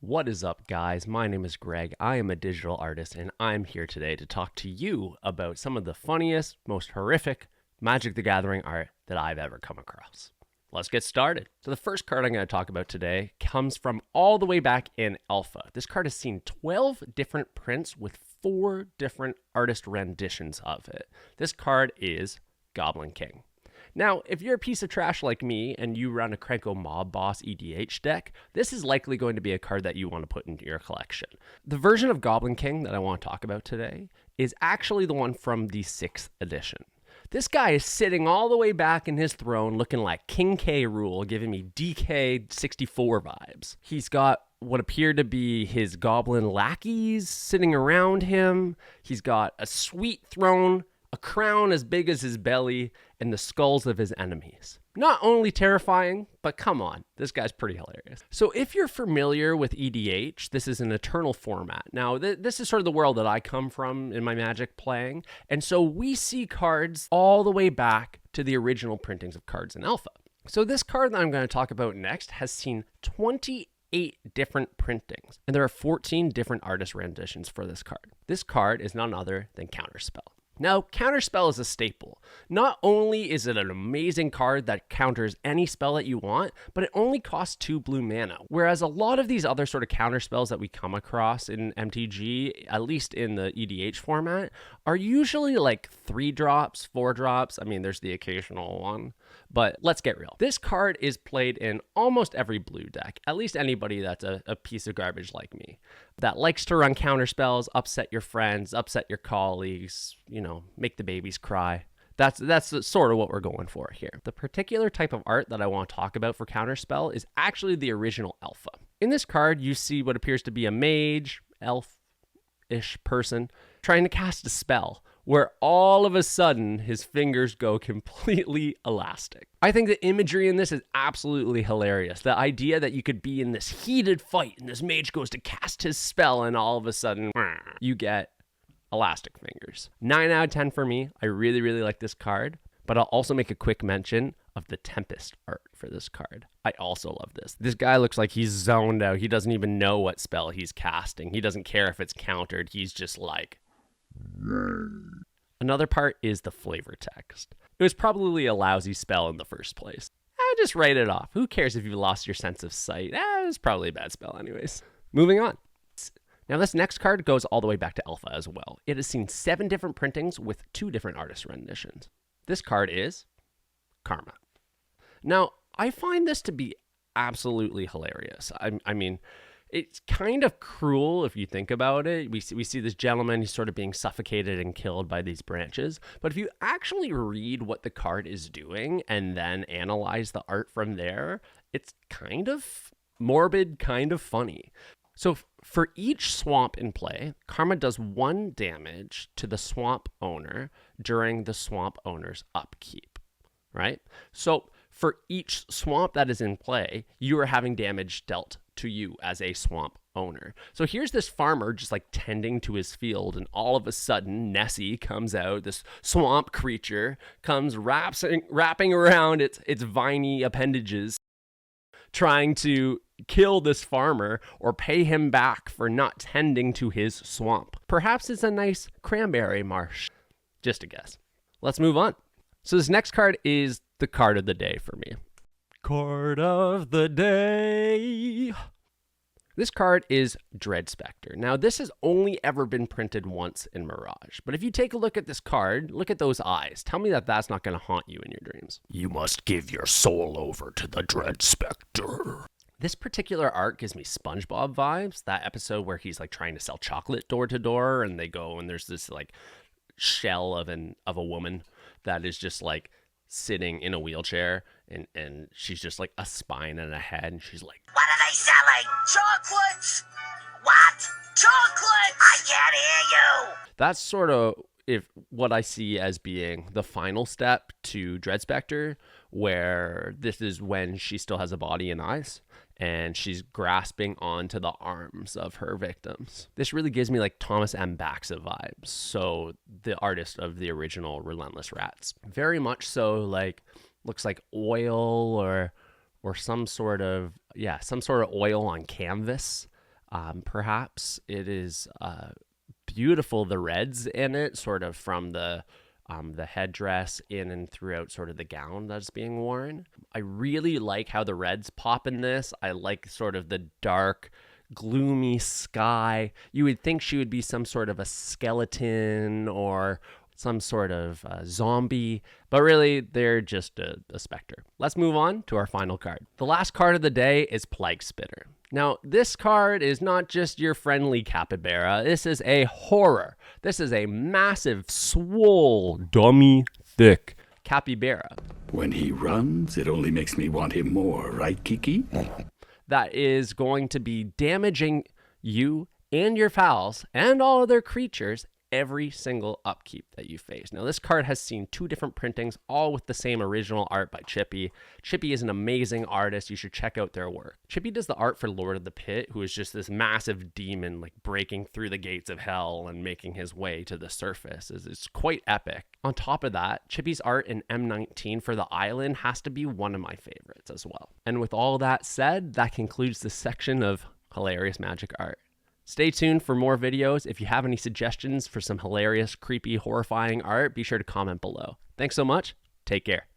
What is up, guys? My name is Greg. I am a digital artist, and I'm here today to talk to you about some of the funniest, most horrific Magic the Gathering art that I've ever come across. Let's get started. So the first card I'm going to talk about today comes from all the way back in Alpha. This card has seen 12 different prints with 4 different artist renditions of it. This card is Goblin King. Now, if you're a piece of trash like me and you run a Krenko Mob Boss EDH deck, this is likely going to be a card that you want to put into your collection. The version of Goblin King that I want to talk about today is actually the one from the 6th edition. This guy is sitting all the way back in his throne looking like King K. Rool, giving me DK 64 vibes. He's got what appear to be his goblin lackeys sitting around him. He's got a sweet throne, a crown as big as his belly, and the skulls of his enemies. Not only terrifying, but come on, this guy's pretty hilarious. So if you're familiar with EDH, this is an eternal format. Now, this is sort of the world that I come from in my Magic playing, and so we see cards all the way back to the original printings of cards in Alpha. So this card that I'm going to talk about next has seen 28 different printings, and there are 14 different artist renditions for this card. This card is none other than Counterspell. Now, Counterspell is a staple. Not only is it an amazing card that counters any spell that you want, but it only costs 2 blue mana. Whereas a lot of these other sort of counterspells that we come across in MTG, at least in the EDH format, are usually like 3 drops, 4 drops. I mean, there's the occasional one, but let's get real. This card is played in almost every blue deck, at least anybody that's a piece of garbage like me, that likes to run counterspells, upset your friends, upset your colleagues, make the babies cry. That's sort of what we're going for here. The particular type of art that I want to talk about for Counterspell is actually the original Alpha. In this card, you see what appears to be a mage, elf-ish person trying to cast a spell where all of a sudden his fingers go completely elastic. I think the imagery in this is absolutely hilarious. The idea that you could be in this heated fight and this mage goes to cast his spell and all of a sudden you get elastic fingers. 9 out of 10 for me. I really, really like this card, but I'll also make a quick mention of the Tempest art for this card. I also love this. This guy looks like he's zoned out. He doesn't even know what spell he's casting. He doesn't care if it's countered. He's just like... Another part is the flavor text. It was probably a lousy spell in the first place. Just write it off. Who cares if you lost your sense of sight? It was probably a bad spell anyways. Moving on. Now this next card goes all the way back to Alpha as well. It has seen 7 different printings with 2 different artist renditions. This card is Karma. Now, I find this to be absolutely hilarious. I mean, it's kind of cruel if you think about it. We see this gentleman, he's sort of being suffocated and killed by these branches. But if you actually read what the card is doing and then analyze the art from there, it's kind of morbid, kind of funny. So for each swamp in play, Karma does 1 damage to the swamp owner during the swamp owner's upkeep, right? So for each swamp that is in play, you are having damage dealt to you as a swamp owner. So here's this farmer just like tending to his field, and all of a sudden Nessie comes out, this swamp creature comes wrapping around its viney appendages, trying to kill this farmer or pay him back for not tending to his swamp. Perhaps it's a nice cranberry marsh. Just a guess. Let's move on. So this next card is the card of the day for me. Card of the day. This card is Dread Spectre. Now, this has only ever been printed once in Mirage. But if you take a look at this card, look at those eyes. Tell me that that's not going to haunt you in your dreams. You must give your soul over to the Dread Spectre. This particular art gives me SpongeBob vibes. That episode where he's like trying to sell chocolate door to door, and they go and there's this like shell of a woman that is just like sitting in a wheelchair, and she's just like a spine and a head, and she's like, "What are they selling? Chocolates? What? Chocolate? I can't hear you." That's sort of what I see as being the final step to Dread Spectre, where this is when she still has a body and eyes, and she's grasping onto the arms of her victims. This really gives me like Thomas M. Baxa vibes, so the artist of the original Relentless Rats. Very much so, like, looks like oil or some sort of oil on canvas. Perhaps it is beautiful, the reds in it, sort of from the headdress in and throughout sort of the gown that's being worn. I really like how the reds pop in this. I like sort of the dark, gloomy sky. You would think she would be some sort of a skeleton or some sort of zombie, but really they're just a specter. Let's move on to our final card. The last card of the day is Plague Spitter. Now, this card is not just your friendly capybara. This is a horror. This is a massive, swole, dummy, thick capybara. When he runs, it only makes me want him more, right, Kiki? That is going to be damaging you and your pals and all other creatures every single upkeep that you face. Now, this card has seen 2 different printings, all with the same original art by Chippy. Chippy is an amazing artist. You should check out their work. Chippy does the art for Lord of the Pit, who is just this massive demon, like breaking through the gates of hell and making his way to the surface. It's quite epic. On top of that, Chippy's art in M19 for the island has to be one of my favorites as well. And with all that said, that concludes this section of hilarious magic art. Stay tuned for more videos. If you have any suggestions for some hilarious, creepy, horrifying art, be sure to comment below. Thanks so much. Take care.